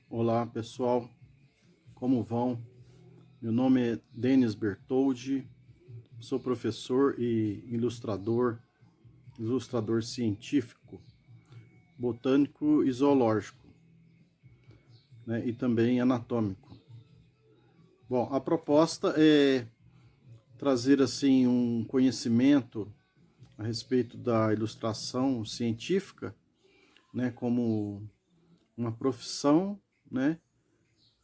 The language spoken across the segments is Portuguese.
Olá pessoal, como vão? Meu nome é Denis Bertoldi, sou professor e ilustrador científico, botânico e zoológico, né, e também anatômico. Bom, a proposta é trazer assim um conhecimento a respeito da ilustração científica, né, como uma profissão, né,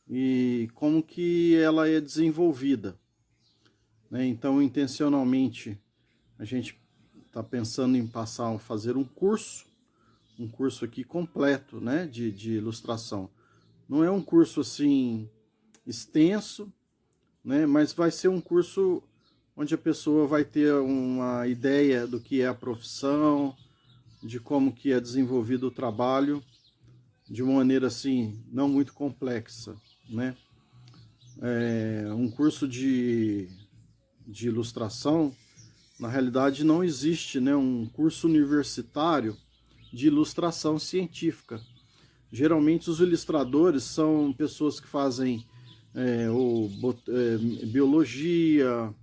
e como que ela é desenvolvida, né? Então, intencionalmente, a gente está pensando em fazer um curso aqui completo, né, de ilustração. Não é um curso assim extenso, né, mas vai ser um curso onde a pessoa vai ter uma ideia do que é a profissão, de como que é desenvolvido o trabalho, de uma maneira assim, não muito complexa, né? Um curso de ilustração, na realidade não existe, né, um curso universitário de ilustração científica. Geralmente os ilustradores são pessoas que fazem biologia,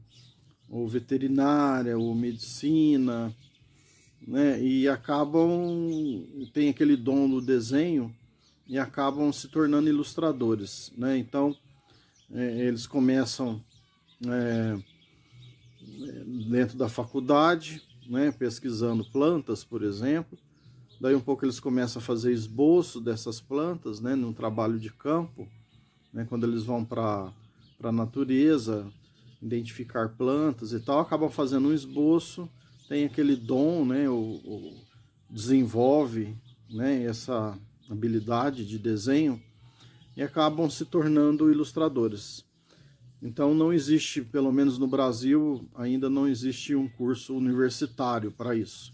ou veterinária, ou medicina, né, e tem aquele dom do desenho e acabam se tornando ilustradores, né? Então eles começam dentro da faculdade, né, pesquisando plantas, por exemplo. Daí um pouco eles começam a fazer esboço dessas plantas, né, num trabalho de campo, né, quando eles vão para a natureza, identificar plantas e tal, acabam fazendo um esboço, tem aquele dom, né, desenvolve, né, essa habilidade de desenho e acabam se tornando ilustradores. Então não existe, pelo menos no Brasil, ainda não existe um curso universitário para isso,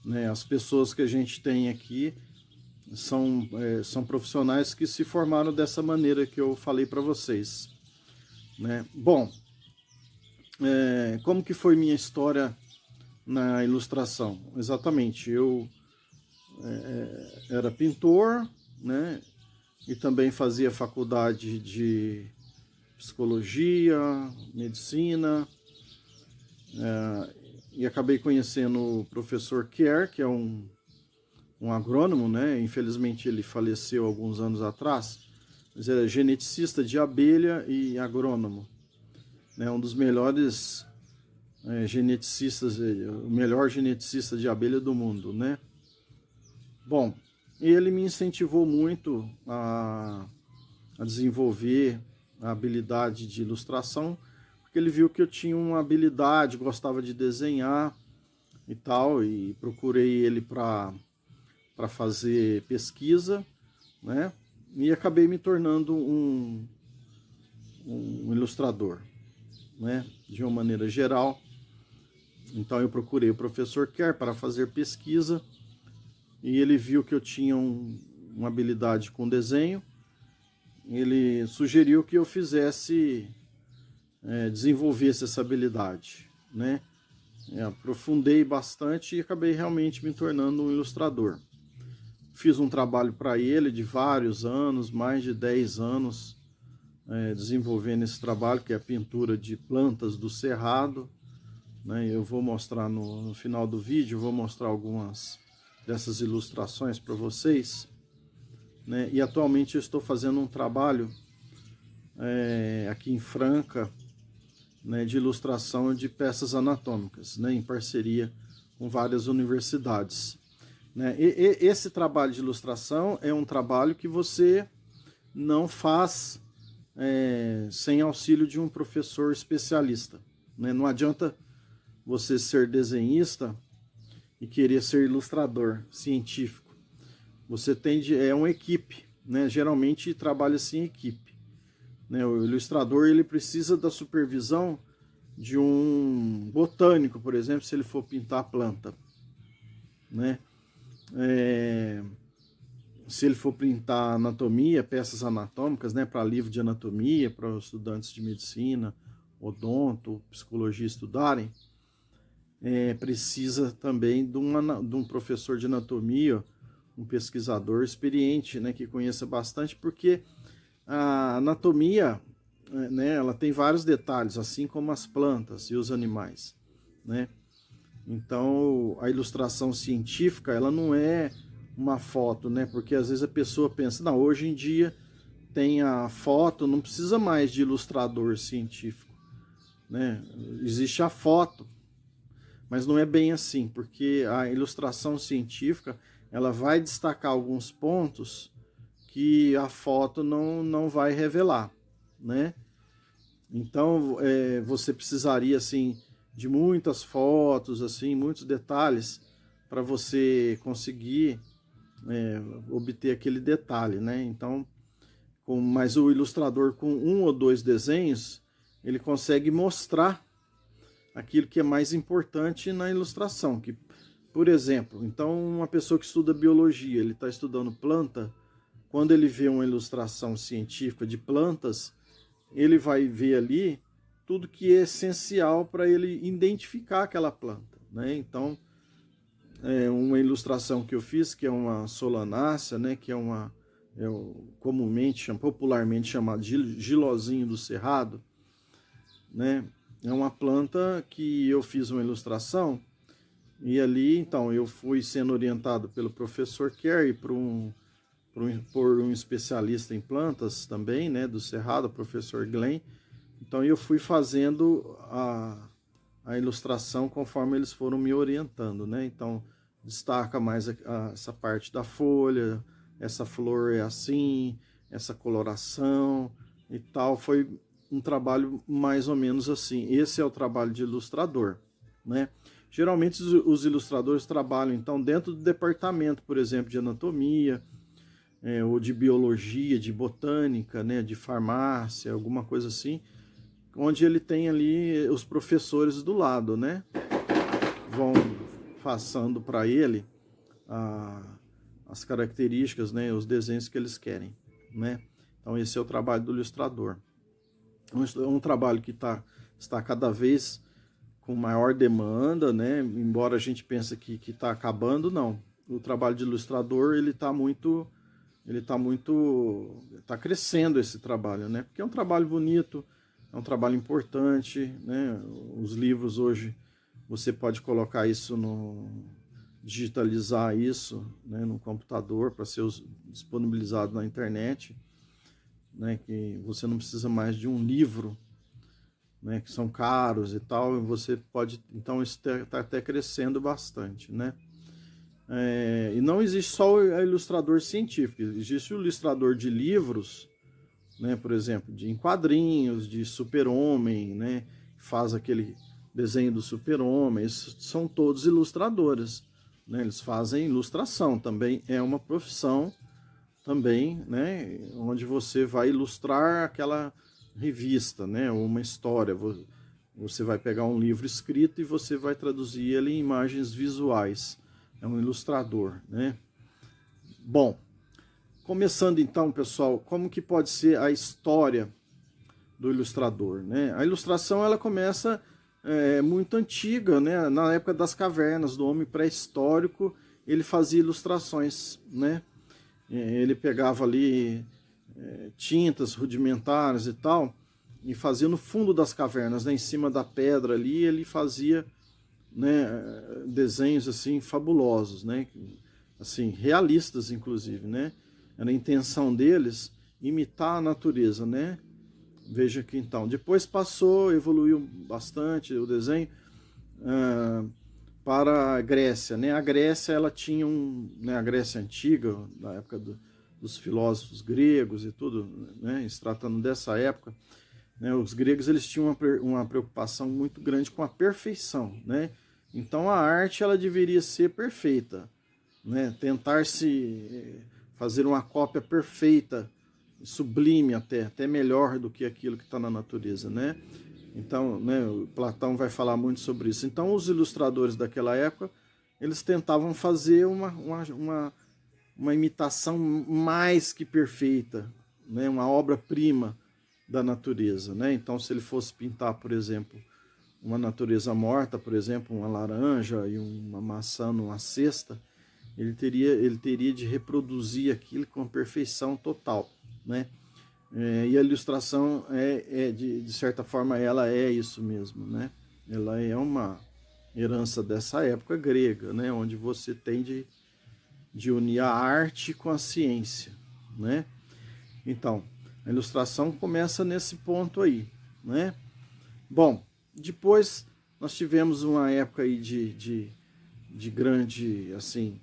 né? As pessoas que a gente tem aqui são profissionais que se formaram dessa maneira que eu falei para vocês, né? Bom, como que foi minha história na ilustração? Exatamente, eu era pintor, né? E também fazia faculdade de psicologia, medicina, e acabei conhecendo o professor Kerr, que é um agrônomo, né? Infelizmente ele faleceu alguns anos atrás, mas era geneticista de abelha e agrônomo, né? Um dos melhores geneticistas, o melhor geneticista de abelha do mundo, né? Bom, ele me incentivou muito a desenvolver a habilidade de ilustração, porque ele viu que eu tinha uma habilidade, gostava de desenhar e tal, e procurei ele para fazer pesquisa, né? E acabei me tornando um ilustrador, né? De uma maneira geral. Então eu procurei o professor Kerr para fazer pesquisa, e ele viu que eu tinha uma habilidade com desenho. Ele sugeriu que eu desenvolvesse essa habilidade, né? Aprofundei bastante e acabei realmente me tornando um ilustrador. Fiz um trabalho para ele de vários anos, mais de 10 anos, desenvolvendo esse trabalho, que é a pintura de plantas do cerrado, né? Eu vou mostrar no final do vídeo, vou mostrar algumas dessas ilustrações para vocês, né? E atualmente eu estou fazendo um trabalho aqui em Franca, né, de ilustração de peças anatômicas, né, em parceria com várias universidades, né? Esse trabalho de ilustração é um trabalho que você não faz sem auxílio de um professor especialista, né? Não adianta você ser desenhista e querer ser ilustrador científico. Você é uma equipe, né? Geralmente trabalha-se em equipe, né? O ilustrador ele precisa da supervisão de um botânico, por exemplo, se ele for pintar a planta, né? se ele for printar anatomia, peças anatômicas, né, para livro de anatomia, para os estudantes de medicina, odonto, psicologia estudarem, precisa também de um professor de anatomia, um pesquisador experiente, né, que conheça bastante, porque a anatomia, né, ela tem vários detalhes, assim como as plantas e os animais, né? Então, a ilustração científica, ela não é uma foto, né? Porque às vezes a pessoa pensa, não, hoje em dia tem a foto, não precisa mais de ilustrador científico, né? Existe a foto, mas não é bem assim, porque a ilustração científica, ela vai destacar alguns pontos que a foto não vai revelar, né? Então, você precisaria, assim, de muitas fotos, assim, muitos detalhes para você conseguir obter aquele detalhe, né? Então, mas o ilustrador com um ou dois desenhos, ele consegue mostrar aquilo que é mais importante na ilustração. Que, por exemplo, então uma pessoa que estuda biologia, ele está estudando planta, quando ele vê uma ilustração científica de plantas, ele vai ver ali tudo que é essencial para ele identificar aquela planta, né? Então, uma ilustração que eu fiz, que é uma solanácea, né? Que é popularmente chamado de gilozinho do cerrado, né? É uma planta que eu fiz uma ilustração e ali, então, eu fui sendo orientado pelo professor Kerry por um especialista em plantas também, né, do Cerrado, o professor Glenn. Então eu fui fazendo a ilustração conforme eles foram me orientando, né? Então destaca mais essa parte da folha, essa flor é assim, essa coloração e tal. Foi um trabalho mais ou menos assim. Esse é o trabalho de ilustrador, né? Geralmente os ilustradores trabalham então dentro do departamento, por exemplo, de anatomia, ou de biologia, de botânica, né, de farmácia, alguma coisa assim, onde ele tem ali os professores do lado, né, vão passando para ele as características, né, os desenhos que eles querem, né. Então esse é o trabalho do ilustrador. É um trabalho que está cada vez com maior demanda, né, embora a gente pense que está acabando, não. O trabalho de ilustrador, está crescendo esse trabalho, né? Porque é um trabalho bonito, é um trabalho importante, né? Os livros hoje, você pode colocar isso digitalizar isso, né, no computador para ser disponibilizado na internet, né? Que você não precisa mais de um livro, né? Que são caros e tal, e você pode, então isso está até crescendo bastante, né? E não existe só o ilustrador científico, existe o ilustrador de livros, né, por exemplo, em quadrinhos, de super-homem, né, faz aquele desenho do super-homem, são todos ilustradores, né, eles fazem ilustração, também é uma profissão, também, né, onde você vai ilustrar aquela revista, né, ou uma história, você vai pegar um livro escrito e você vai traduzir ele em imagens visuais. É um ilustrador, né? Bom, começando então, pessoal, como que pode ser a história do ilustrador, né? A ilustração, ela começa muito antiga, né? Na época das cavernas, do homem pré-histórico, ele fazia ilustrações, né? Ele pegava ali tintas rudimentares e tal, e fazia no fundo das cavernas, né? Em cima da pedra ali, ele fazia, né, desenhos assim fabulosos, né, assim realistas inclusive, né. Era a intenção deles imitar a natureza, né. Veja que então depois evoluiu bastante o desenho para a Grécia, né. A Grécia, ela tinha né, a Grécia antiga, na época dos filósofos gregos e tudo, né, se tratando dessa época, né, os gregos, eles tinham uma preocupação muito grande com a perfeição, né. Então a arte, ela deveria ser perfeita, né? Tentar se fazer uma cópia perfeita, sublime até melhor do que aquilo que está na natureza, né? Então, né, o Platão vai falar muito sobre isso. Então os ilustradores daquela época, eles tentavam fazer uma imitação mais que perfeita, né? Uma obra-prima da natureza, né? Então, se ele fosse pintar, por exemplo, uma natureza morta, por exemplo, uma laranja e uma maçã numa cesta, ele teria de reproduzir aquilo com perfeição total, né? E a ilustração de certa forma, ela é isso mesmo, né? Ela é uma herança dessa época grega, né? Onde você tem de unir a arte com a ciência, né? Então, a ilustração começa nesse ponto aí, né? Bom, depois nós tivemos uma época aí de grande, assim,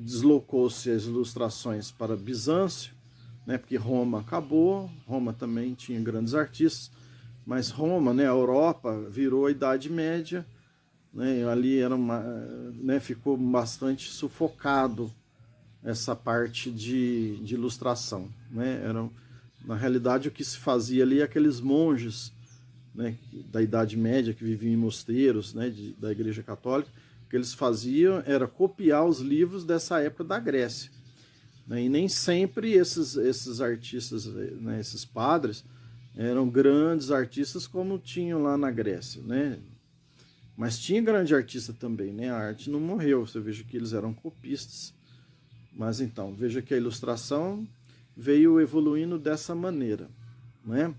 deslocou-se as ilustrações para Bizâncio, né? Porque Roma acabou, Roma também tinha grandes artistas, mas Roma, né, a Europa, virou a Idade Média, né? Ali era né, ficou bastante sufocado essa parte de ilustração, né? Na realidade, o que se fazia ali, aqueles monges, né, da Idade Média que viviam em mosteiros, né, da Igreja Católica, o que eles faziam era copiar os livros dessa época da Grécia, né? E nem sempre esses artistas, né, esses padres, eram grandes artistas como tinham lá na Grécia, né? Mas tinha grande artista também, né? A arte não morreu, você veja que eles eram copistas. Mas então, veja que a ilustração veio evoluindo dessa maneira, né?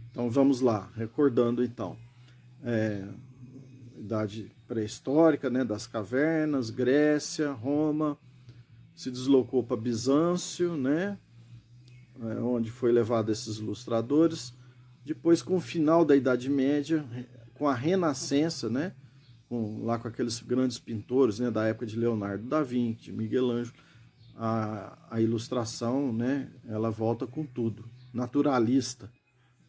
Então vamos lá, recordando então, idade pré-histórica, né, das cavernas, Grécia, Roma, se deslocou para Bizâncio, né, onde foi levado esses ilustradores. Depois, com o final da Idade Média, com a Renascença, né, lá com aqueles grandes pintores, né, da época de Leonardo da Vinci, de Miguel Ângelo, a ilustração, né, ela volta com tudo, naturalista,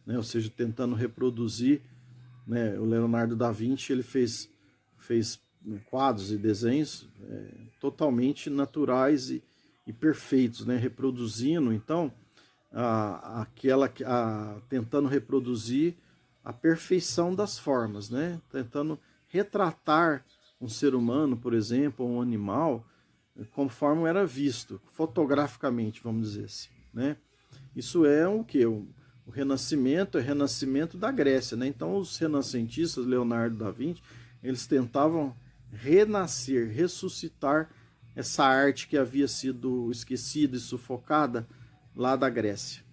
né, ou seja, tentando reproduzir, né, o Leonardo da Vinci, ele fez quadros e desenhos totalmente naturais e perfeitos, né, reproduzindo, então, tentando reproduzir a perfeição das formas, né, tentando retratar um ser humano, por exemplo, ou um animal, conforme era visto, fotograficamente, vamos dizer assim, né? Isso é o que? O Renascimento é o renascimento da Grécia, né? Então os renascentistas, Leonardo da Vinci, eles tentavam renascer, ressuscitar essa arte que havia sido esquecida e sufocada lá da Grécia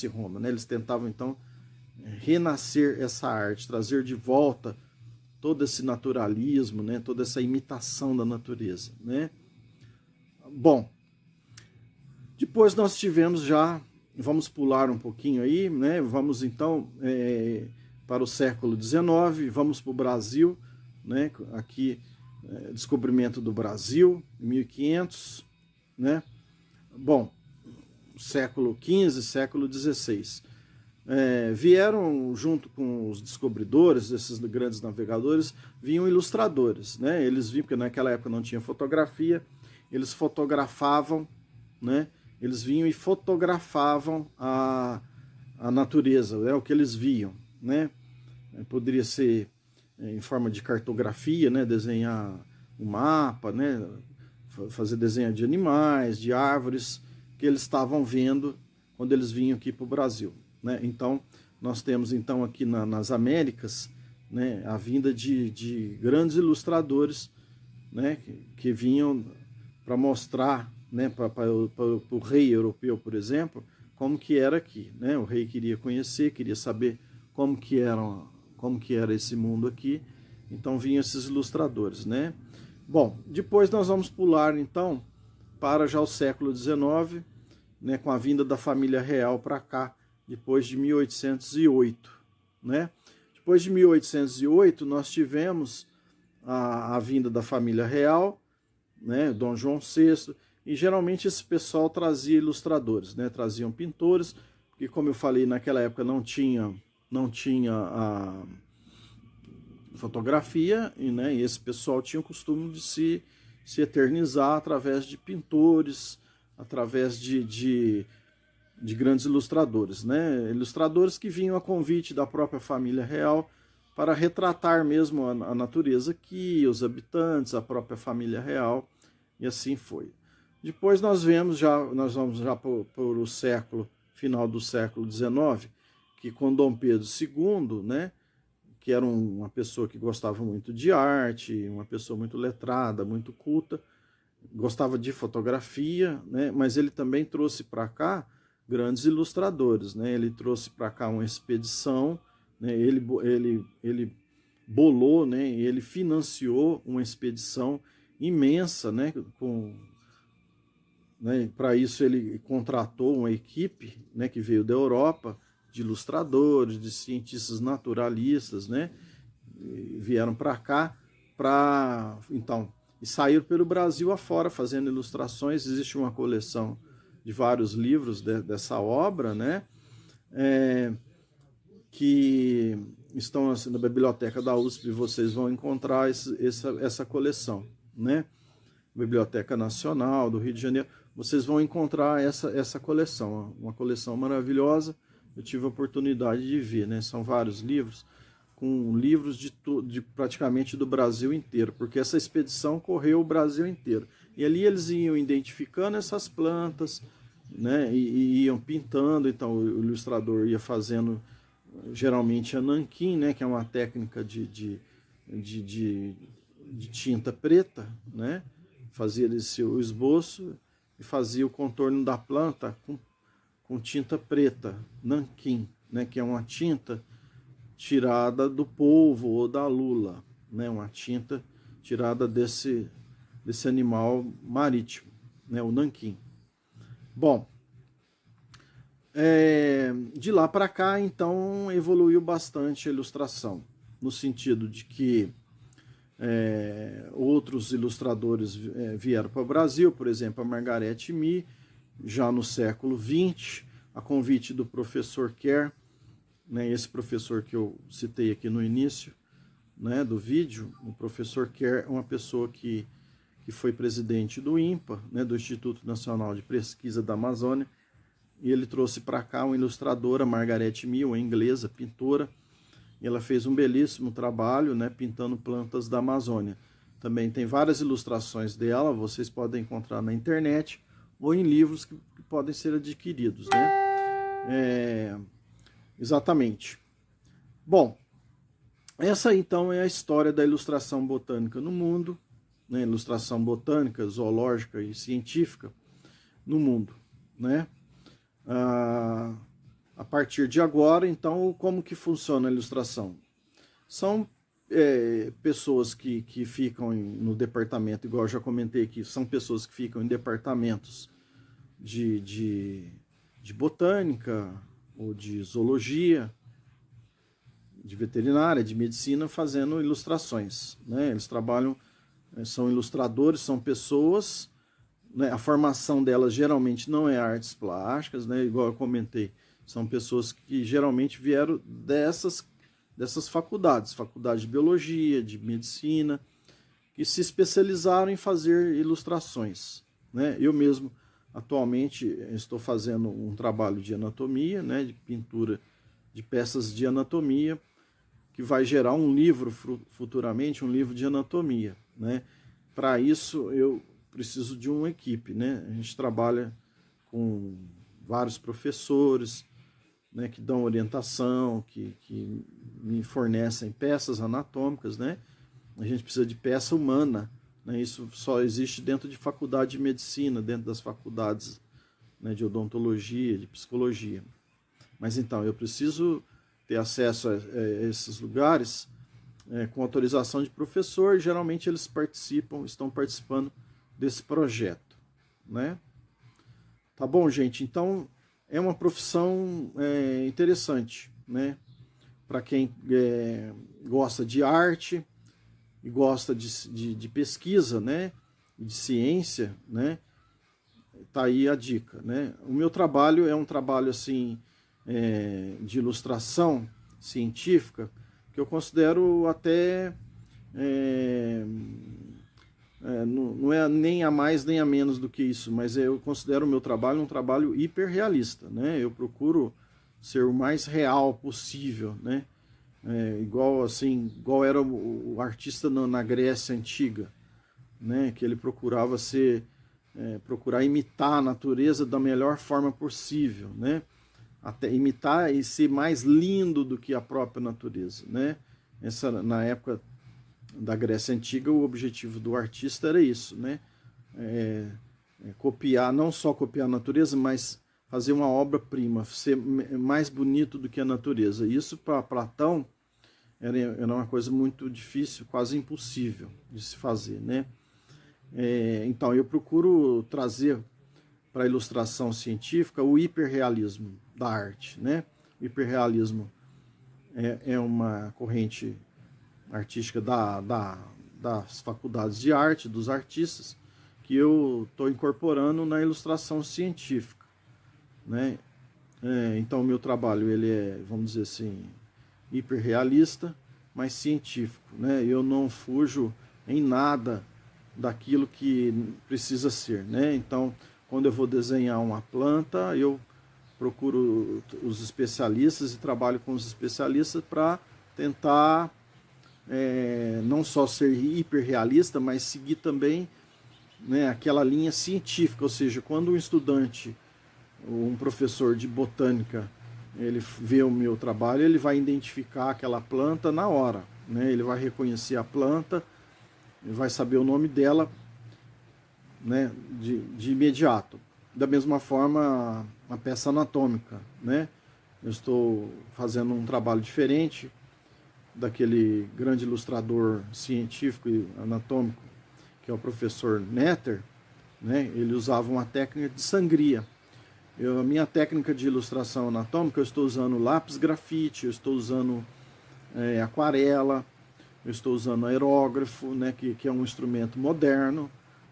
e Roma, né? Eles tentavam então renascer essa arte, trazer de volta todo esse naturalismo, né? Toda essa imitação da natureza, né? Bom, depois nós tivemos já, vamos pular um pouquinho aí, né? Vamos então para o século XIX, vamos para o Brasil, né? Aqui, descobrimento do Brasil, 1500, né? Bom, século XV, século XVI. Vieram junto com os descobridores, esses grandes navegadores, vinham ilustradores, né? Eles vinham, porque naquela época não tinha fotografia, eles fotografavam, né? Eles vinham e fotografavam a natureza, né? O que eles viam, né? Poderia ser em forma de cartografia, né? Desenhar um mapa, né? Fazer desenho de animais, de árvores, que eles estavam vendo quando eles vinham aqui para o Brasil, né? Então, nós temos então aqui nas Américas, né, a vinda de grandes ilustradores, né, que vinham para mostrar, né, para o rei europeu, por exemplo, como que era aqui, né? O rei queria conhecer, queria saber como que era esse mundo aqui. Então vinham esses ilustradores, né? Bom, depois nós vamos pular então para já o século XIX, né, com a vinda da família real para cá, depois de 1808, né? Depois de 1808 nós tivemos a vinda da família real, né, Dom João VI, e geralmente esse pessoal trazia ilustradores, né, traziam pintores, porque como eu falei, naquela época não tinha a fotografia, né, e esse pessoal tinha o costume de se eternizar através de pintores, através de grandes ilustradores, né, ilustradores que vinham a convite da própria família real para retratar mesmo a natureza aqui, os habitantes, a própria família real, e assim foi. Depois nós vamos já por o final do século XIX, que com Dom Pedro II, né, que era uma pessoa que gostava muito de arte, uma pessoa muito letrada, muito culta, gostava de fotografia, né, mas ele também trouxe para cá grandes ilustradores, né, ele trouxe para cá uma expedição, né, ele bolou, né, ele financiou uma expedição imensa, né, para isso ele contratou uma equipe, né, que veio da Europa, de ilustradores, de cientistas naturalistas, né, vieram para cá e saíram pelo Brasil afora fazendo ilustrações. Existe uma coleção de vários livros dessa obra, né, que estão assim, na biblioteca da USP, vocês vão encontrar essa coleção, né, Biblioteca Nacional do Rio de Janeiro, vocês vão encontrar essa coleção, uma coleção maravilhosa. Eu tive a oportunidade de ver, né? São vários livros, com livros de praticamente do Brasil inteiro, porque essa expedição correu o Brasil inteiro. E ali eles iam identificando essas plantas, né? E iam pintando, então o ilustrador ia fazendo geralmente a nanquim, né? Que é uma técnica de tinta preta, né? Fazia o esboço e fazia o contorno da planta com tinta preta, nanquim, né, que é uma tinta tirada do polvo ou da lula, né, uma tinta tirada desse animal marítimo, né, o nanquim. Bom, de lá para cá, então, evoluiu bastante a ilustração, no sentido de que outros ilustradores vieram para o Brasil, por exemplo, a Margarete Mee, já no século XX, a convite do professor Kerr, né, esse professor que eu citei aqui no início, né, do vídeo. O professor Kerr é uma pessoa que foi presidente do INPA, né, do Instituto Nacional de Pesquisa da Amazônia, e ele trouxe para cá uma ilustradora, Margarete Mee, uma inglesa, pintora, e ela fez um belíssimo trabalho, né, pintando plantas da Amazônia. Também tem várias ilustrações dela, vocês podem encontrar na internet ou em livros que podem ser adquiridos, né? Exatamente. Bom, essa então é a história da ilustração botânica no mundo, né? Ilustração botânica, zoológica e científica no mundo, né? A partir de agora, então, como que funciona a ilustração? São pessoas que ficam no departamento, igual eu já comentei aqui, são pessoas que ficam em departamentos de botânica, ou de zoologia, de veterinária, de medicina, fazendo ilustrações, né? Eles trabalham, são ilustradores, são pessoas, né? A formação delas geralmente não é artes plásticas, né? Igual eu comentei, são pessoas que geralmente vieram dessas faculdades, faculdade de biologia, de medicina, que se especializaram em fazer ilustrações, né? Eu mesmo, atualmente, estou fazendo um trabalho de anatomia, né? De pintura de peças de anatomia, que vai gerar um livro futuramente, um livro de anatomia, né? Para isso, eu preciso de uma equipe, né? A gente trabalha com vários professores, né, que dão orientação, que me fornecem peças anatômicas, né? A gente precisa de peça humana, né? Isso só existe dentro de faculdade de medicina, dentro das faculdades, né, de odontologia, de psicologia. Mas então, eu preciso ter acesso a esses lugares com autorização de professor, e geralmente eles estão participando desse projeto, né? Tá bom, gente? Então, é uma profissão interessante, né? Para quem gosta de arte e gosta de pesquisa, né? De ciência, né? Tá aí a dica, né? O meu trabalho é um trabalho assim de ilustração científica que eu considero até não é nem a mais nem a menos do que isso, mas eu considero o meu trabalho um trabalho hiperrealista, né? Eu procuro ser o mais real possível, né? Igual era o artista na Grécia Antiga, né? Que ele procurava ser procurar imitar a natureza da melhor forma possível, né? Até imitar e ser mais lindo do que a própria natureza, né? Na época da Grécia Antiga, o objetivo do artista era isso, né? Copiar, não só copiar a natureza, mas fazer uma obra-prima, ser mais bonito do que a natureza. Isso, para Platão, era uma coisa muito difícil, quase impossível de se fazer, né? Então, eu procuro trazer para a ilustração científica o hiperrealismo da arte, né? O hiperrealismo é uma corrente artística das faculdades de arte, dos artistas, que eu estou incorporando na ilustração científica, né? Então, o meu trabalho, ele é, vamos dizer assim, hiperrealista, mas científico, né? Eu não fujo em nada daquilo que precisa ser, né? Então, quando eu vou desenhar uma planta, eu procuro os especialistas e trabalho com os especialistas para tentar não só ser hiperrealista, mas seguir também, né, aquela linha científica, ou seja, quando um estudante, um professor de botânica, ele vê o meu trabalho, ele vai identificar aquela planta na hora, né? Ele vai reconhecer a planta, ele vai saber o nome dela, né, de imediato. Da mesma forma, a peça anatômica, né? Eu estou fazendo um trabalho diferente daquele grande ilustrador científico e anatômico, que é o professor Netter, né? Ele usava uma técnica de sangria. A minha técnica de ilustração anatômica, eu estou usando lápis grafite, eu estou usando aquarela, eu estou usando aerógrafo, né, que é um instrumento moderno,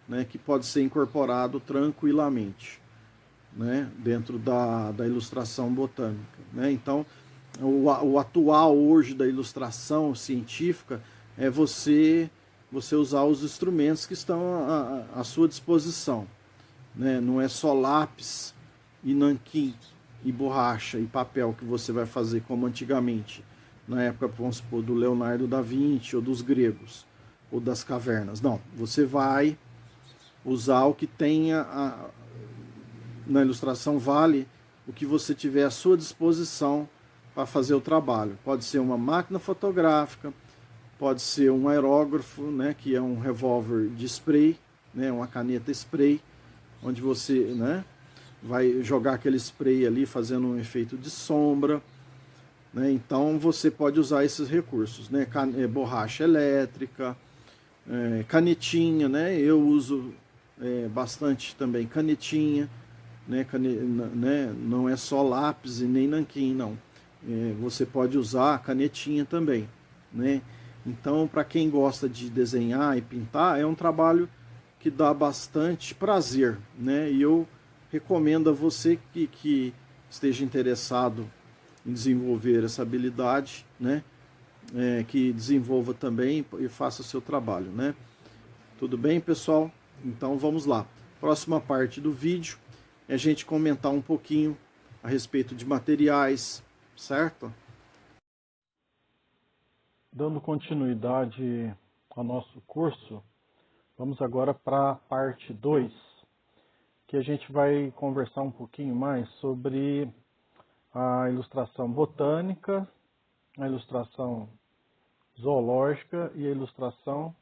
né, que pode ser incorporado tranquilamente, né, dentro da ilustração botânica, né? Então, o atual hoje da ilustração científica é você usar os instrumentos que estão à sua disposição, né? Não é só lápis e nanquim e borracha e papel que você vai fazer como antigamente, na época, vamos supor, do Leonardo da Vinci ou dos gregos ou das cavernas. Não, você vai usar o que tenha na ilustração, vale o que você tiver à sua disposição para fazer o trabalho. Pode ser uma máquina fotográfica, pode ser um aerógrafo, né, que é um revólver de spray, né, uma caneta spray, onde você, né, vai jogar aquele spray ali fazendo um efeito de sombra, né? Então você pode usar esses recursos, né? Borracha elétrica, canetinha, né? Eu uso bastante também canetinha, né? Não é só lápis e nem nanquim, não. Você pode usar canetinha também, né? Então, para quem gosta de desenhar e pintar, é um trabalho que dá bastante prazer, né? E eu recomendo a você que esteja interessado em desenvolver essa habilidade, né? Que desenvolva também e faça o seu trabalho, né? Tudo bem, pessoal? Então vamos lá. Próxima parte do vídeo é a gente comentar um pouquinho a respeito de materiais, certo? Dando continuidade ao nosso curso, vamos agora para a parte 2, que a gente vai conversar um pouquinho mais sobre a ilustração botânica, a ilustração zoológica e a ilustração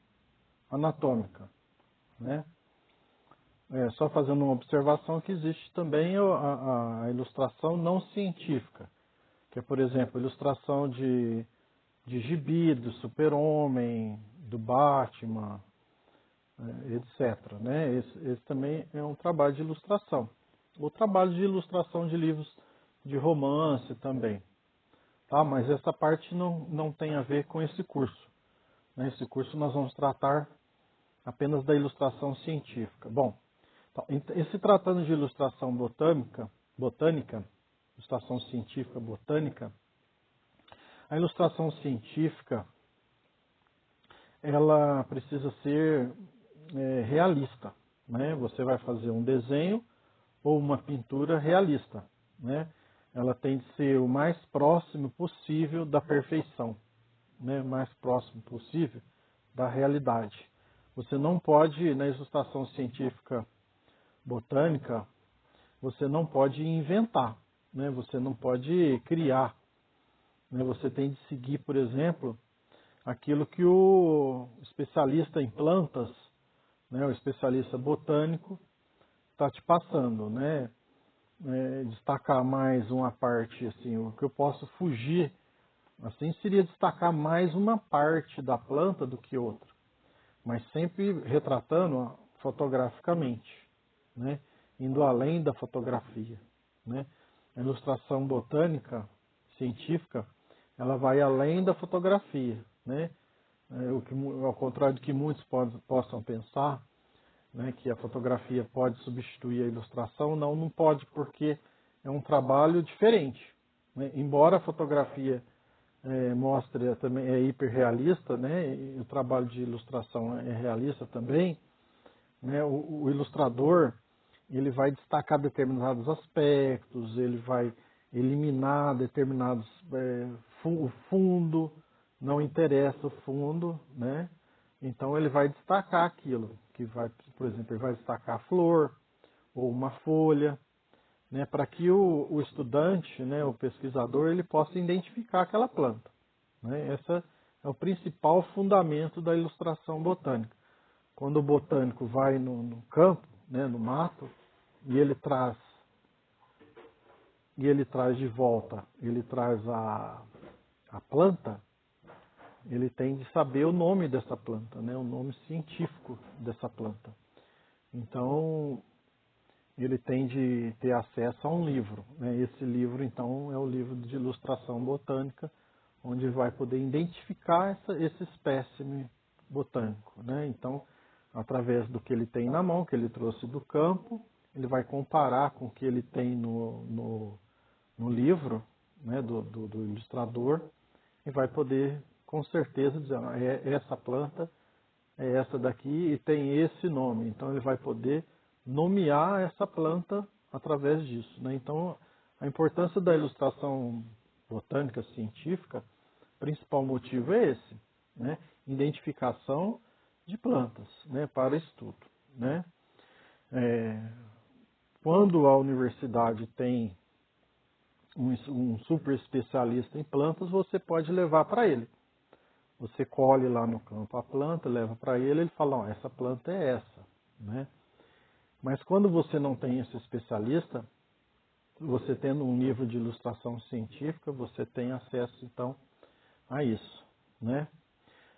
anatômica, né? Só fazendo uma observação que existe também a ilustração não científica, que é, por exemplo, a ilustração de gibi, do Super-Homem, do Batman, etc., né? Esse também é um trabalho de ilustração. O trabalho de ilustração de livros de romance também. Tá? Mas essa parte não tem a ver com esse curso. Nesse curso nós vamos tratar apenas da ilustração científica. Bom, então, se tratando de ilustração botânica, ilustração científica botânica, a ilustração científica ela precisa ser realista, né? Você vai fazer um desenho ou uma pintura realista, né? Ela tem de ser o mais próximo possível da perfeição, né? O mais próximo possível da realidade. Você não pode, na ilustração científica botânica, você não pode inventar, né? Você não pode criar, né? Você tem de seguir, por exemplo, aquilo que o especialista em plantas, né, o especialista botânico, está te passando, né? Destacar mais uma parte, assim, o que eu posso fugir, assim, seria destacar mais uma parte da planta do que outra, mas sempre retratando fotograficamente, né? Indo além da fotografia, né? A ilustração botânica, científica, ela vai além da fotografia, né? Ao contrário do que muitos possam pensar, né, que a fotografia pode substituir a ilustração, não pode, porque é um trabalho diferente, né? Embora a fotografia mostre também é hiperrealista, né? E o trabalho de ilustração é realista também, né? O ilustrador ele vai destacar determinados aspectos, ele vai eliminar determinados o fundo, não interessa o fundo, né? Então ele vai destacar aquilo, que vai, por exemplo, ele vai destacar a flor ou uma folha, né? Para que o estudante, né, o pesquisador, ele possa identificar aquela planta, né? Esse é o principal fundamento da ilustração botânica. Quando o botânico vai no campo, né, no mato, e ele traz de volta, ele traz a planta, ele tem de saber o nome dessa planta, né, o nome científico dessa planta. Então, ele tem de ter acesso a um livro, né? Esse livro, então, é o livro de ilustração botânica, onde ele vai poder identificar esse espécime botânico, né? Então, através do que ele tem na mão, que ele trouxe do campo, ele vai comparar com o que ele tem no livro, né, do ilustrador, e vai poder, com certeza, dizer, essa planta é essa daqui e tem esse nome. Então, ele vai poder nomear essa planta através disso, né? Então, a importância da ilustração botânica científica, o principal motivo é esse, né? Identificação de plantas, né, para estudo, né? Quando a universidade tem um super especialista em plantas, você pode levar para ele. Você colhe lá no campo a planta, leva para ele, ele fala, ó, essa planta é essa, né? Mas quando você não tem esse especialista, você tendo um nível de ilustração científica, você tem acesso, então, a isso, né?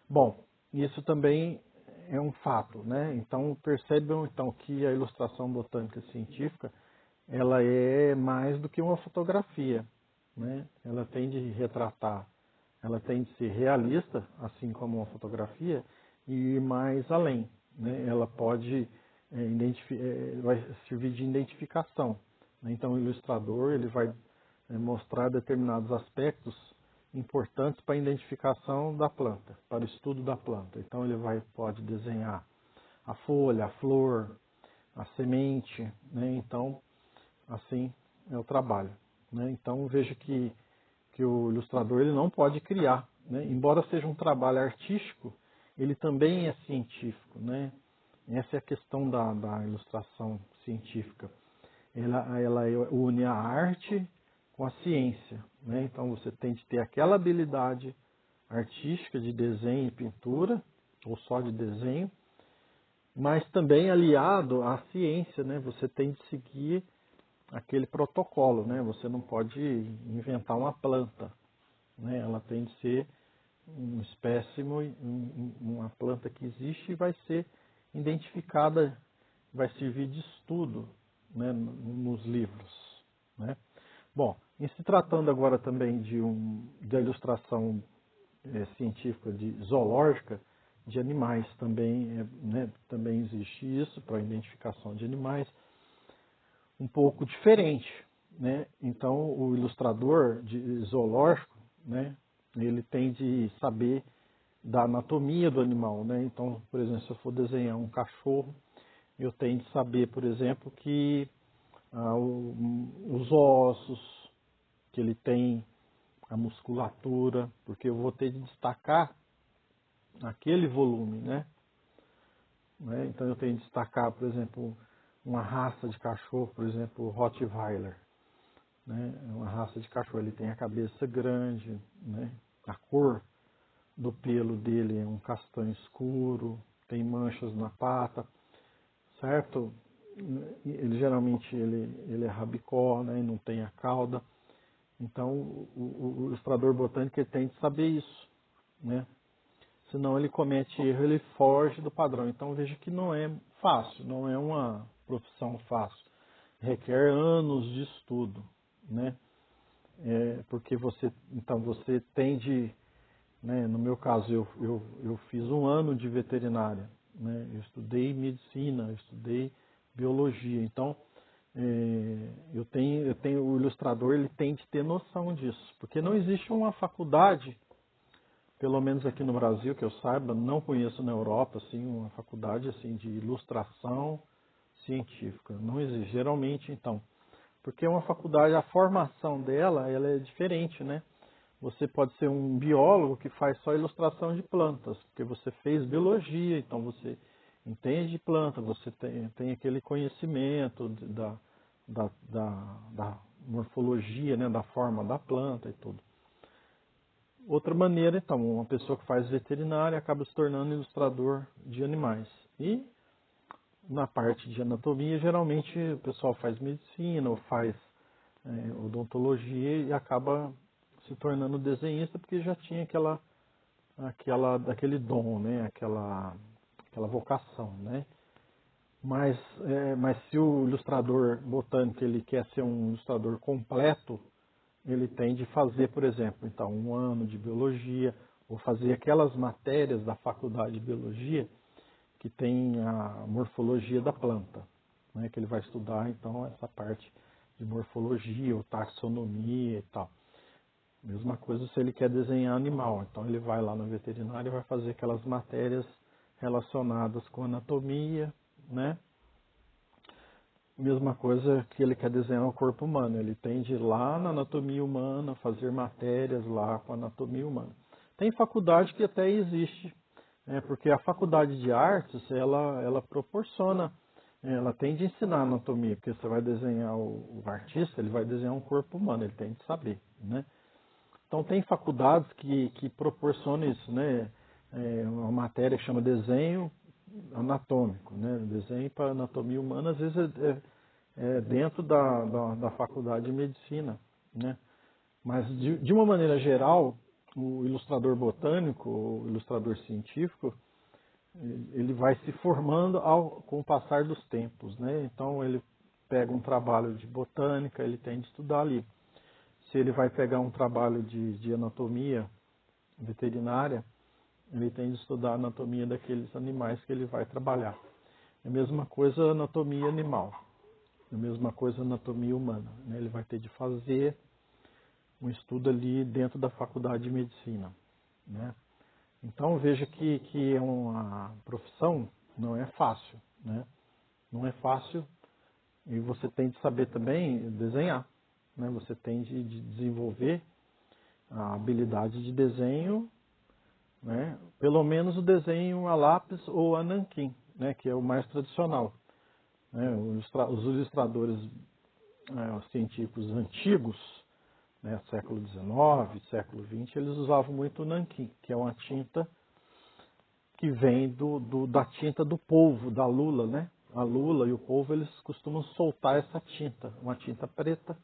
Bom, isso também é um fato, né? Então, percebam, então, que a ilustração botânica científica, ela é mais do que uma fotografia, né? Ela tem de retratar, ela tem de ser realista, assim como uma fotografia, e ir mais além, né? Ela pode vai servir de identificação, né? Então, o ilustrador ele vai mostrar determinados aspectos importantes para a identificação da planta, para o estudo da planta. Então, ele pode desenhar a folha, a flor, a semente, né? Então, assim é o trabalho, né? Então, veja que o ilustrador ele não pode criar, né? Embora seja um trabalho artístico, ele também é científico, né? Essa é a questão da ilustração científica. Ela une a arte com a ciência, né? Então você tem de ter aquela habilidade artística de desenho e pintura, ou só de desenho, mas também aliado à ciência, né? Você tem de seguir aquele protocolo, né? Você não pode inventar uma planta, né? Ela tem de ser um espécime, uma planta que existe e vai ser identificada, vai servir de estudo, né, nos livros, né? Bom, em se tratando agora também da ilustração científica zoológica de animais, também, né, também existe isso para a identificação de animais, um pouco diferente, né? Então, o ilustrador zoológico, né, ele tem de saber da anatomia do animal, né? Então, por exemplo, se eu for desenhar um cachorro, eu tenho de saber, por exemplo, que os ossos, que ele tem, a musculatura, porque eu vou ter de destacar aquele volume, né? Então, eu tenho de destacar, por exemplo, uma raça de cachorro, por exemplo, o Rottweiler, né? É uma raça de cachorro, ele tem a cabeça grande, né? A cor do pelo dele é um castanho escuro, tem manchas na pata, certo? Ele geralmente ele é rabicó, né? E não tem a cauda. Então o ilustrador botânico ele tem que saber isso, né? Senão ele comete erro, ele foge do padrão. Então veja que não é fácil, não é uma profissão fácil. Requer anos de estudo, né? Porque você tende, né? No meu caso, eu fiz um ano de veterinária, né? Eu estudei medicina, eu estudei biologia. Então, o ilustrador ele tem de ter noção disso, porque não existe uma faculdade, pelo menos aqui no Brasil, que eu saiba, não conheço na Europa, assim, uma faculdade assim de ilustração científica. Não existe. Geralmente, então, porque uma faculdade, a formação dela, ela é diferente, né? Você pode ser um biólogo que faz só ilustração de plantas, porque você fez biologia, então você entende de planta, você tem aquele conhecimento da morfologia, né, da forma da planta e tudo. Outra maneira, então, uma pessoa que faz veterinária acaba se tornando ilustrador de animais. E na parte de anatomia, geralmente o pessoal faz medicina ou faz odontologia e acaba se tornando desenhista porque já tinha aquele dom, né? aquela vocação, né? Mas se o ilustrador botânico ele quer ser um ilustrador completo, ele tem de fazer, por exemplo, então, um ano de biologia, ou fazer aquelas matérias da faculdade de biologia que tem a morfologia da planta, né? Que ele vai estudar, então, essa parte de morfologia, ou taxonomia e tal. Mesma coisa se ele quer desenhar animal, então ele vai lá no veterinário e vai fazer aquelas matérias relacionadas com anatomia, né? Mesma coisa que ele quer desenhar o corpo humano, ele tem de ir lá na anatomia humana, fazer matérias lá com a anatomia humana. Tem faculdade que até existe, porque a faculdade de artes, ela proporciona, ela tem de ensinar anatomia, porque você vai desenhar o artista, ele vai desenhar um corpo humano, ele tem de saber, né? Então tem faculdades que proporcionam isso, né? Uma matéria que chama desenho anatômico, né? Desenho para anatomia humana, às vezes dentro da faculdade de medicina, né? Mas de uma maneira geral, o ilustrador botânico, o ilustrador científico, ele vai se formando com o passar dos tempos, né? Então ele pega um trabalho de botânica, ele tem de estudar ali. Se ele vai pegar um trabalho de anatomia veterinária, ele tem de estudar a anatomia daqueles animais que ele vai trabalhar. É a mesma coisa anatomia animal, é a mesma coisa anatomia humana, né? Ele vai ter de fazer um estudo ali dentro da faculdade de medicina, né? Então veja que é uma profissão, não é fácil, né? Não é fácil e você tem de saber também desenhar, né? Você tem de desenvolver a habilidade de desenho, né? Pelo menos o desenho a lápis ou a nanquim, né? Que é o mais tradicional, né? Os ilustradores científicos antigos, né? Século XIX, século XX, eles usavam muito o nanquim, que é uma tinta que vem da tinta do polvo, da lula, né? A lula e o polvo, eles costumam soltar essa tinta, uma tinta preta,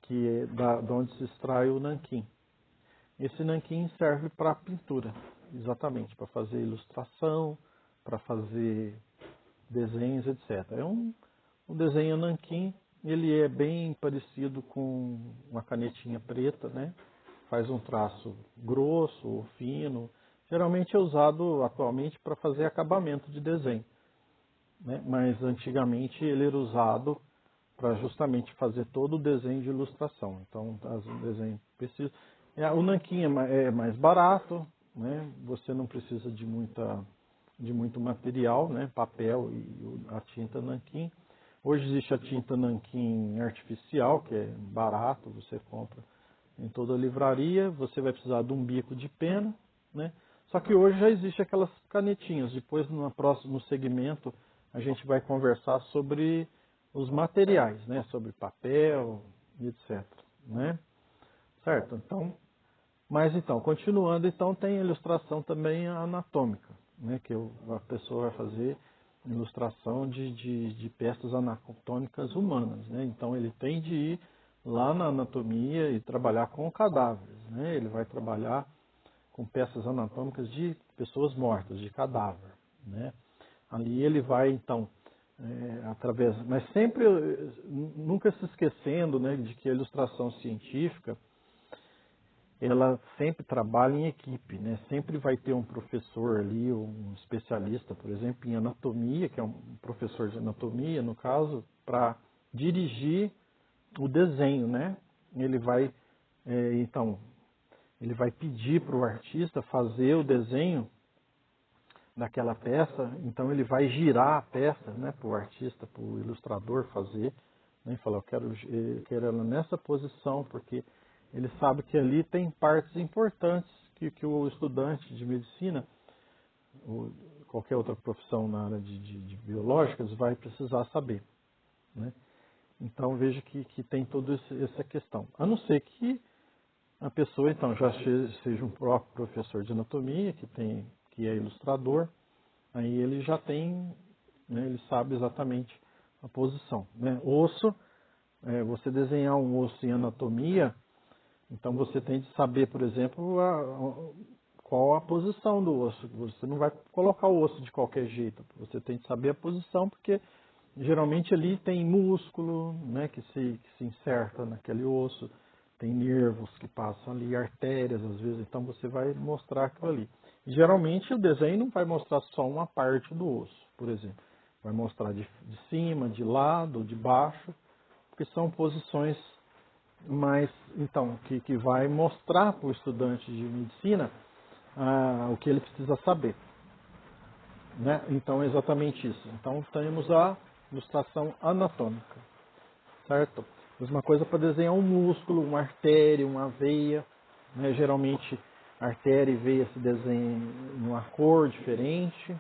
que é da onde se extrai o nanquim. Esse nanquim serve para pintura, exatamente, para fazer ilustração, para fazer desenhos, etc. O desenho nanquim, ele é bem parecido com uma canetinha preta, né? Faz um traço grosso ou fino. Geralmente é usado atualmente para fazer acabamento de desenho, né? Mas antigamente ele era usado para justamente fazer todo o desenho de ilustração. Então, o desenho preciso. O nanquim é mais barato, né? Você não precisa de muito material, né? Papel e a tinta nanquim. Hoje existe a tinta nanquim artificial, que é barato, você compra em toda a livraria. Você vai precisar de um bico de pena, né? Só que hoje já existe aquelas canetinhas. Depois, no segmento, a gente vai conversar sobre os materiais, né? Sobre papel, etc. Né? Certo? Então, continuando, então tem a ilustração também anatômica, né? Que a pessoa vai fazer ilustração de peças anatômicas humanas, né? Então ele tem de ir lá na anatomia e trabalhar com cadáveres, né? Ele vai trabalhar com peças anatômicas de pessoas mortas, de cadáver, né? Ali ele vai, então, mas sempre, nunca se esquecendo, né, de que a ilustração científica, ela sempre trabalha em equipe, né? Sempre vai ter um professor ali, um especialista, por exemplo, em anatomia, que é um professor de anatomia, no caso, para dirigir o desenho, né? Ele vai, então, ele vai pedir para o artista fazer o desenho daquela peça, então ele vai girar a peça, né, para o artista, para o ilustrador fazer, né, e falar, eu quero ela nessa posição, porque ele sabe que ali tem partes importantes que o estudante de medicina, ou qualquer outra profissão na área de biológicas, vai precisar saber, né? Então veja que tem toda essa questão. A não ser que a pessoa, então, já seja um próprio professor de anatomia, que é ilustrador, aí ele já tem, né, ele sabe exatamente a posição, né? Osso, você desenhar um osso em anatomia, então você tem de saber, por exemplo, qual a posição do osso. Você não vai colocar o osso de qualquer jeito, você tem de saber a posição, porque geralmente ali tem músculo, né, que se inserta naquele osso, tem nervos que passam ali, artérias às vezes, então você vai mostrar aquilo ali. E, geralmente o desenho não vai mostrar só uma parte do osso, por exemplo. Vai mostrar de cima, de lado, de baixo, porque são posições mais, então, que vai mostrar para o estudante de medicina o que ele precisa saber, né? Então é exatamente isso. Então temos a ilustração anatômica, certo? Mesma coisa para desenhar um músculo, uma artéria, uma veia, né? Geralmente artéria e veia se desenham em uma cor diferente,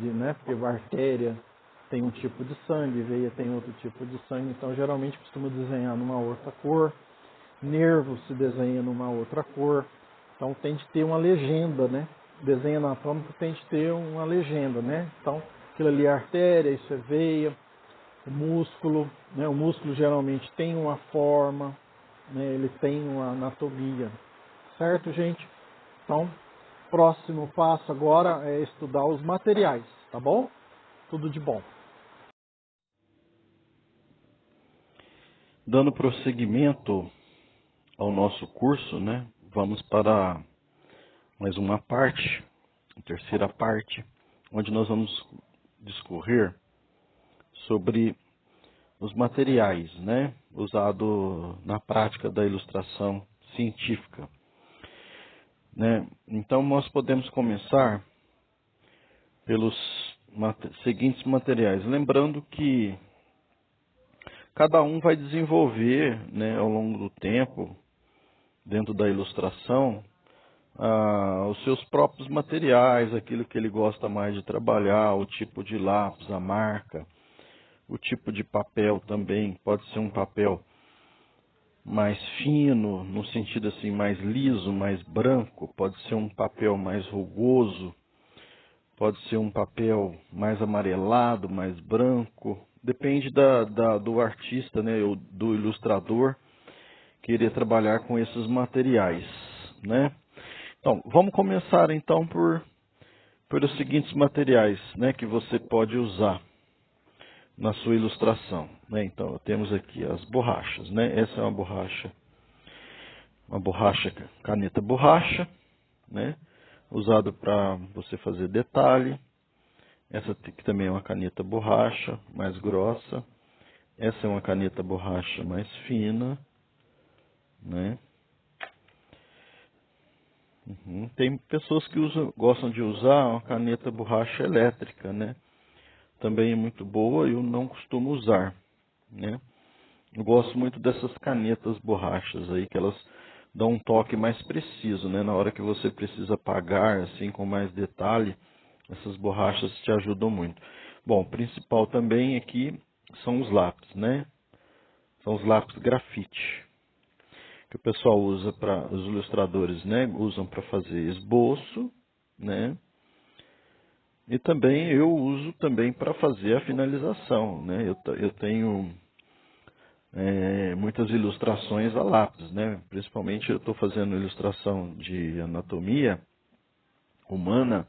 né? Porque a artéria tem um tipo de sangue, veia tem outro tipo de sangue, então geralmente costuma desenhar numa outra cor. Nervo se desenha numa outra cor, então tem de ter uma legenda, né? Desenho anatômico tem de ter uma legenda, né? Então aquilo ali é artéria, isso é veia, o músculo, né? O músculo geralmente tem uma forma, né? Ele tem uma anatomia, certo, gente? Então, próximo passo agora é estudar os materiais, tá bom? Tudo de bom. Dando prosseguimento ao nosso curso, né? Vamos para mais uma parte, a terceira parte, onde nós vamos discorrer sobre os materiais, né? Usado na prática da ilustração científica, né? Então nós podemos começar pelos seguintes materiais, lembrando que cada um vai desenvolver, né, ao longo do tempo, dentro da ilustração, os seus próprios materiais, aquilo que ele gosta mais de trabalhar, o tipo de lápis, a marca, o tipo de papel também, pode ser um papel mais fino, no sentido assim, mais liso, mais branco, pode ser um papel mais rugoso, pode ser um papel mais amarelado, mais branco, depende do artista, né, ou do ilustrador, querer trabalhar com esses materiais, né? Então, vamos começar então pelos seguintes materiais, né, que você pode usar na sua ilustração, né? Então, temos aqui as borrachas, né? Essa é uma borracha caneta borracha, né? Usado para você fazer detalhe. Essa aqui também é uma caneta borracha, mais grossa. Essa é uma caneta borracha mais fina, né? Tem pessoas que gostam de usar uma caneta borracha elétrica, né? Também é muito boa, eu não costumo usar, né? Eu gosto muito dessas canetas borrachas aí, que elas dão um toque mais preciso, né? Na hora que você precisa apagar, assim, com mais detalhe, essas borrachas te ajudam muito. Bom, o principal também aqui são os lápis, né? São os lápis grafite, que o pessoal usa para, os ilustradores, né, usam para fazer esboço, né? E também eu uso também para fazer a finalização, né? Eu tenho muitas ilustrações a lápis, né? Principalmente eu estou fazendo ilustração de anatomia humana.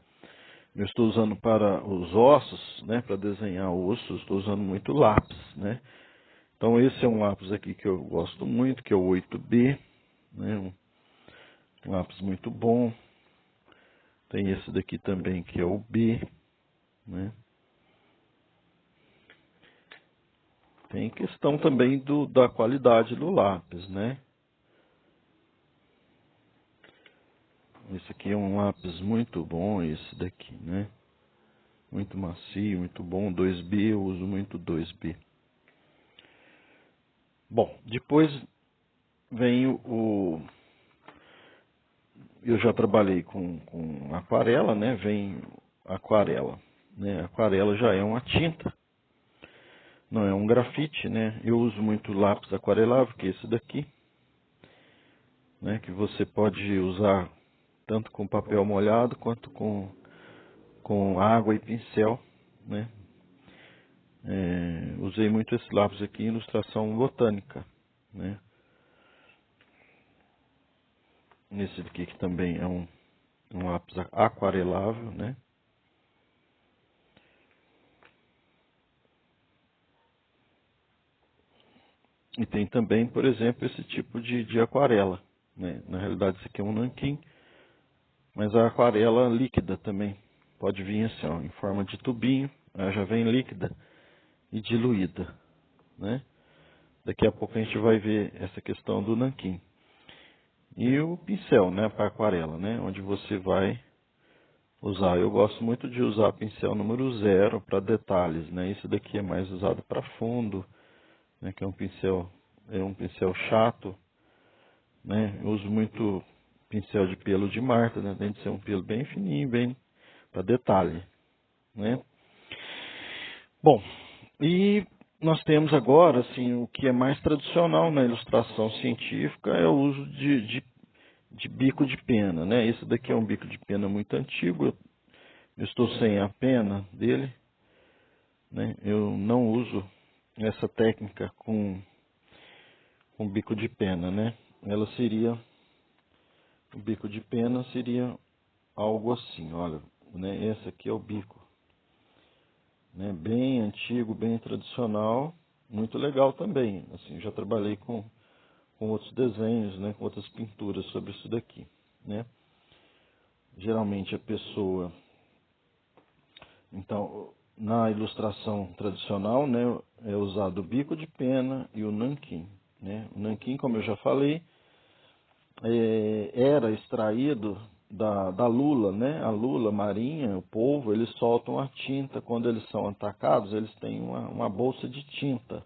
Eu estou usando para os ossos, né? Para desenhar ossos, estou usando muito lápis, né? Então esse é um lápis aqui que eu gosto muito, que é o 8B, né? Um lápis muito bom. Tem esse daqui também que é o B, né? Tem questão também da qualidade do lápis, né? Esse aqui é um lápis muito bom, esse daqui, né? Muito macio, muito bom. 2B, eu uso muito 2B. Bom, depois vem eu já trabalhei com aquarela, né? Vem aquarela, né? Aquarela já é uma tinta, não é um grafite, né? Eu uso muito lápis aquarelável, que é esse daqui, né? Que você pode usar tanto com papel molhado quanto com água e pincel, né? Usei muito esse lápis aqui em ilustração botânica, né? Esse aqui que também é um lápis aquarelável, né? E tem também, por exemplo, esse tipo de aquarela, né? Na realidade, esse aqui é um nanquim, mas a aquarela líquida também pode vir assim, ó, em forma de tubinho, ela já vem líquida e diluída, né? Daqui a pouco a gente vai ver essa questão do nanquim. E o pincel, né, para aquarela, né, onde você vai usar. Eu gosto muito de usar pincel número 0 para detalhes, né? Esse daqui é mais usado para fundo, né, que é um pincel chato, né? Eu uso muito pincel de pelo de Marta, né? Tem de ser um pelo bem fininho, bem para detalhe, né? Bom, e nós temos agora, assim, o que é mais tradicional na ilustração científica é o uso de bico de pena, né? Esse daqui é um bico de pena muito antigo. Eu estou sem a pena dele, né? Eu não uso essa técnica com bico de pena, né? O bico de pena seria algo assim, olha, né? Esse aqui é o bico, né? Bem antigo, bem tradicional, muito legal também. Assim, já trabalhei com outros desenhos, né? Com outras pinturas sobre isso daqui, né? Geralmente a pessoa, então, na ilustração tradicional, né, é usado o bico de pena e o nanquim, né? O nanquim, como eu já falei, era extraído da lula, né? A lula marinha, o polvo, eles soltam a tinta. Quando eles são atacados, eles têm uma bolsa de tinta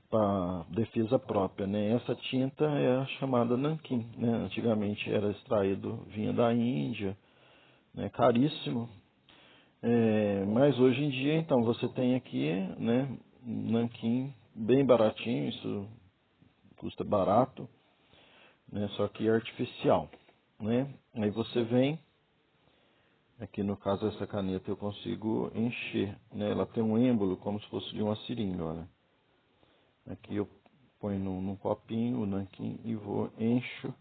para defesa própria, né? Essa tinta é a chamada nanquim, né? Antigamente era extraído, vinha da Índia, né? Caríssimo. Mas hoje em dia, então, você tem aqui, né, nanquim bem baratinho, isso custa barato, né, só que é artificial, né? Aí você vem, aqui no caso essa caneta eu consigo encher, né? Ela tem um êmbolo como se fosse de uma seringa, olha. Aqui eu ponho num copinho o nanquim e encho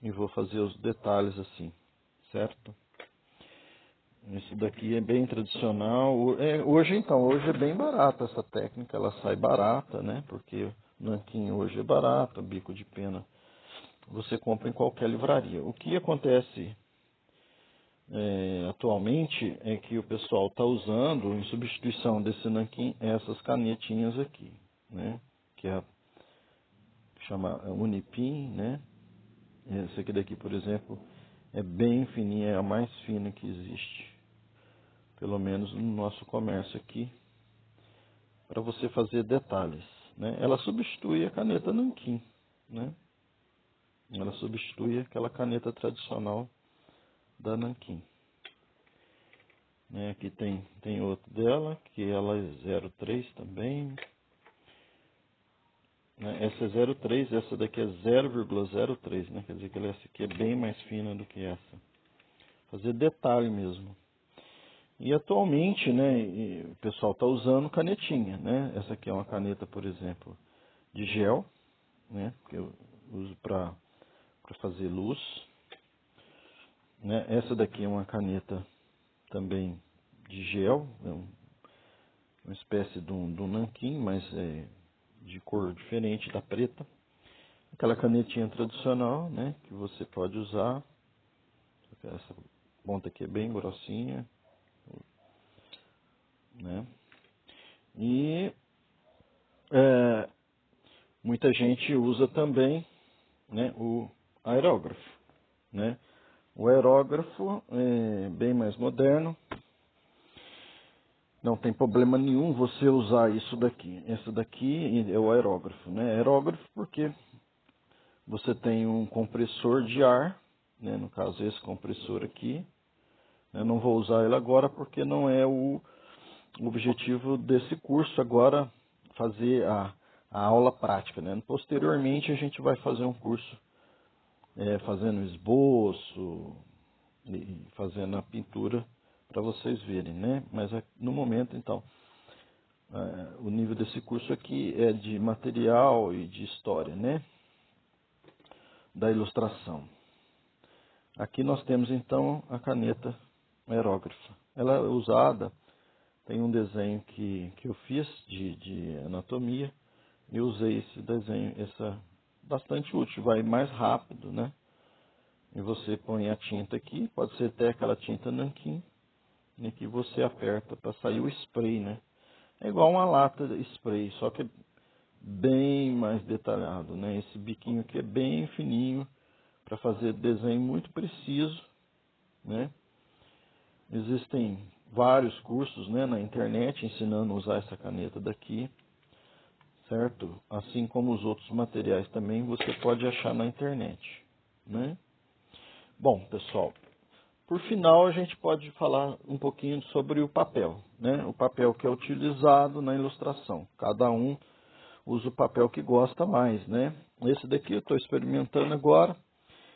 e vou fazer os detalhes assim, certo? Esse daqui é bem tradicional. Hoje é bem barata essa técnica, ela sai barata, né? Porque o nanquim hoje é barato, o bico de pena você compra em qualquer livraria. O que acontece atualmente é que o pessoal está usando, em substituição desse nanquim, essas canetinhas aqui, né? Que chama Unipin, né? Essa aqui daqui, por exemplo, é bem fininha, é a mais fina que existe. Pelo menos no nosso comércio aqui, para você fazer detalhes, né? Ela substitui a caneta nanquim, né? Ela substitui aquela caneta tradicional da nanquim. né? Aqui tem outro dela, que ela é 0,3 também. Né? Essa é 0,3, essa daqui é 0,03, né? Quer dizer que essa aqui é bem mais fina do que essa. Fazer detalhe mesmo. E atualmente, né, o pessoal está usando canetinha, né? Essa aqui é uma caneta, por exemplo, de gel, né? Que eu uso para fazer luz. Né? Essa daqui é uma caneta também de gel, é uma espécie de um nanquim, mas é de cor diferente da preta. Aquela canetinha tradicional, né, que você pode usar. Essa ponta aqui é bem grossinha, né? E muita gente usa também, né, o aerógrafo, né? O aerógrafo é bem mais moderno. Não tem problema nenhum você usar isso daqui. Esse daqui é o aerógrafo, né? Aerógrafo porque você tem um compressor de ar, né? No caso esse compressor aqui. Eu não vou usar ele agora porque não é o objetivo desse curso agora fazer a aula prática, né? Posteriormente a gente vai fazer um curso fazendo esboço e fazendo a pintura para vocês verem, né? Mas no momento, então, o nível desse curso aqui é de material e de história, né? Da ilustração. Aqui nós temos, então, a caneta aerógrafa. Ela é usada, tem um desenho que eu fiz de anatomia, e usei esse desenho, bastante útil, vai mais rápido, né? E você põe a tinta aqui, pode ser até aquela tinta nanquim, e aqui você aperta para sair o spray, né? É igual uma lata de spray, só que é bem mais detalhado, né? Esse biquinho aqui é bem fininho para fazer desenho muito preciso, né? Existem vários cursos, né, na internet ensinando a usar essa caneta daqui, certo? Assim como os outros materiais também você pode achar na internet, né? Bom, pessoal, por final a gente pode falar um pouquinho sobre o papel, né? O papel que é utilizado na ilustração. Cada um usa o papel que gosta mais, né? Esse daqui eu estou experimentando agora.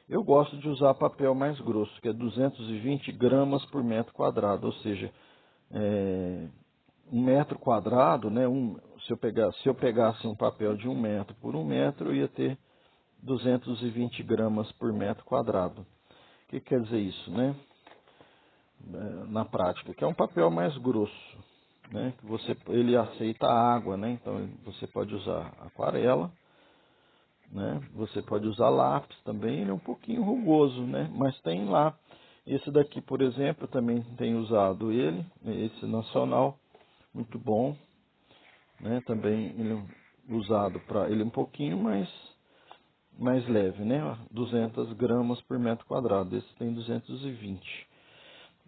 Eu gosto de usar papel mais grosso, que é 220 gramas por metro quadrado, ou seja, 1 metro quadrado, né? Se eu pegasse um papel de 1 metro por 1 metro, eu ia ter 220 gramas por metro quadrado. O que quer dizer isso, né? Na prática, que é um papel mais grosso, né? Que ele aceita água, né? Então você pode usar aquarela, né? Você pode usar lápis também, ele é um pouquinho rugoso, né? Mas tem lá. Esse daqui, por exemplo, eu também tenho usado ele, esse nacional, muito bom, né? Também ele é usado para ele é um pouquinho mais leve, né? 200 gramas por metro quadrado. Esse tem 220.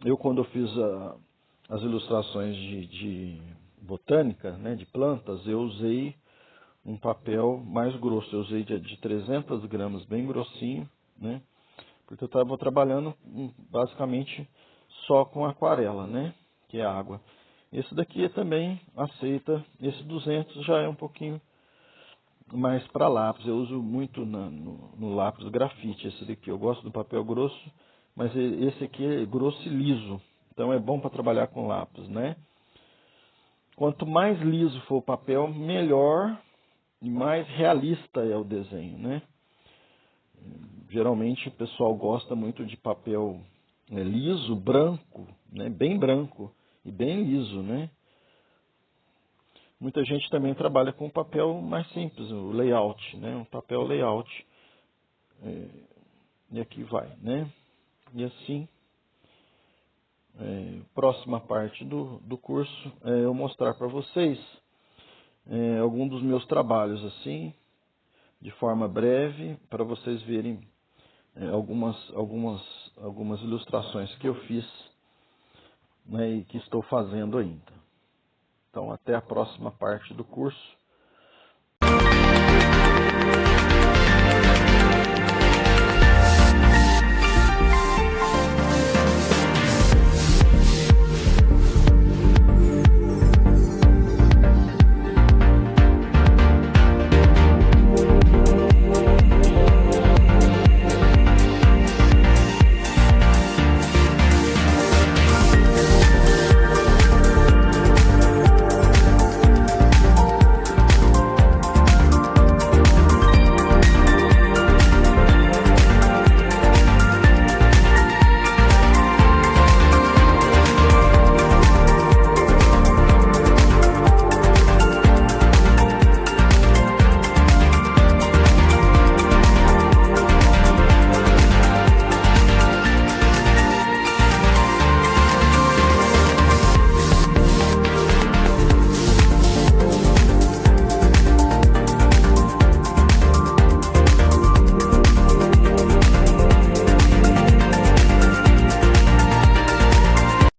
Eu, quando eu fiz as ilustrações de botânica, né, de plantas, eu usei um papel mais grosso. Eu usei de 300 gramas, bem grossinho, né? Porque eu estava trabalhando basicamente só com aquarela, né? Que é água. Esse daqui também aceita, esse 200 já é um pouquinho mais para lápis. Eu uso muito no lápis grafite, esse daqui. Eu gosto do papel grosso, mas esse aqui é grosso e liso. Então é bom para trabalhar com lápis, né? Quanto mais liso for o papel, melhor e mais realista é o desenho, né? Geralmente o pessoal gosta muito de papel liso, branco, né? Bem branco e bem liso, né? Muita gente também trabalha com papel mais simples, o layout, né? Um papel layout. E aqui vai, né? E assim, próxima parte do curso é eu mostrar para vocês alguns dos meus trabalhos, assim, de forma breve, para vocês verem algumas ilustrações que eu fiz, né, e que estou fazendo ainda. Então, até a próxima parte do curso.